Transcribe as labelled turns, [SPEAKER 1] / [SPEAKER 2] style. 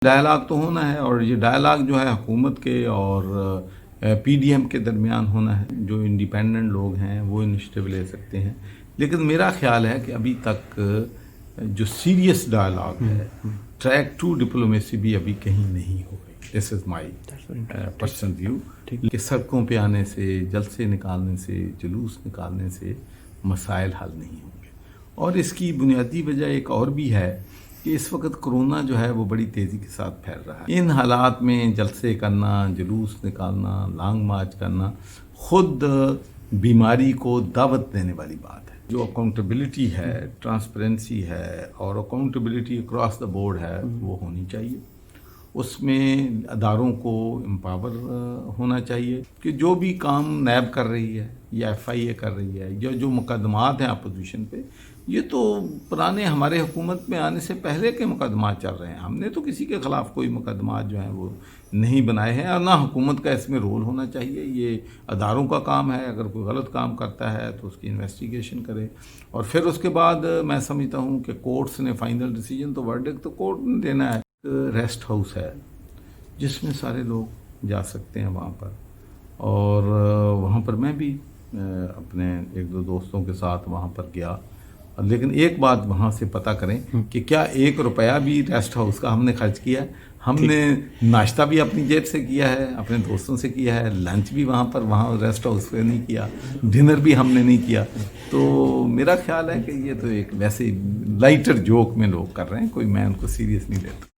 [SPEAKER 1] Dialogue تو ہونا ہے، اور یہ ڈائلاگ جو ہے حکومت کے اور پی ڈی ایم کے درمیان ہونا ہے۔ جو انڈیپینڈنٹ لوگ ہیں وہ انیشیٹو لے سکتے ہیں، لیکن میرا خیال ہے کہ ابھی تک جو سیریس ڈائلاگ ہے، ٹریک ٹو ڈپلومیسی بھی ابھی کہیں نہیں ہو گئی۔ دس از مائی پرسنل ویو کہ سڑکوں پہ آنے سے، جلسے نکالنے سے، جلوس نکالنے سے مسائل حل نہیں ہوں گے۔ اور اس کی بنیادی وجہ ایک اور بھی ہے کہ اس وقت کرونا جو ہے وہ بڑی تیزی کے ساتھ پھیل رہا ہے۔ ان حالات میں جلسے کرنا، جلوس نکالنا، لانگ مارچ کرنا خود بیماری کو دعوت دینے والی بات ہے۔ جو اکاؤنٹیبلٹی ہے، ٹرانسپیرنسی ہے اور اکاؤنٹیبلٹی اکراس دا بورڈ ہے وہ ہونی چاہیے۔ اس میں اداروں کو امپاور ہونا چاہیے کہ جو بھی کام نیب کر رہی ہے یا ایف آئی اے کر رہی ہے یا جو مقدمات ہیں اپوزیشن پہ، یہ تو پرانے ہمارے حکومت میں آنے سے پہلے کے مقدمات چل رہے ہیں۔ ہم نے تو کسی کے خلاف کوئی مقدمات جو ہیں وہ نہیں بنائے ہیں، اور نہ حکومت کا اس میں رول ہونا چاہیے۔ یہ اداروں کا کام ہے، اگر کوئی غلط کام کرتا ہے تو اس کی انویسٹیگیشن کرے، اور پھر اس کے بعد میں سمجھتا ہوں کہ کورٹس نے فائنل ڈیسیجن تو ورڈکٹ تو کورٹ نے دینا ہے۔ ریسٹ ہاؤس ہے جس میں سارے لوگ جا سکتے ہیں وہاں پر، اور وہاں پر میں بھی اپنے ایک دو دوستوں کے ساتھ وہاں پر گیا، لیکن ایک بات وہاں سے پتہ کریں کہ کیا 1 روپیہ بھی ریسٹ ہاؤس کا ہم نے خرچ کیا ہے؟ ہم نے ناشتہ بھی اپنی جیب سے کیا ہے، اپنے دوستوں سے کیا ہے، لنچ بھی وہاں ریسٹ ہاؤس پہ نہیں کیا، ڈنر بھی ہم نے نہیں کیا۔ تو میرا خیال ہے کہ یہ تو ایک ویسے لائٹر جوک میں لوگ کر رہے ہیں، کوئی میں ان کو سیریس نہیں لیتا۔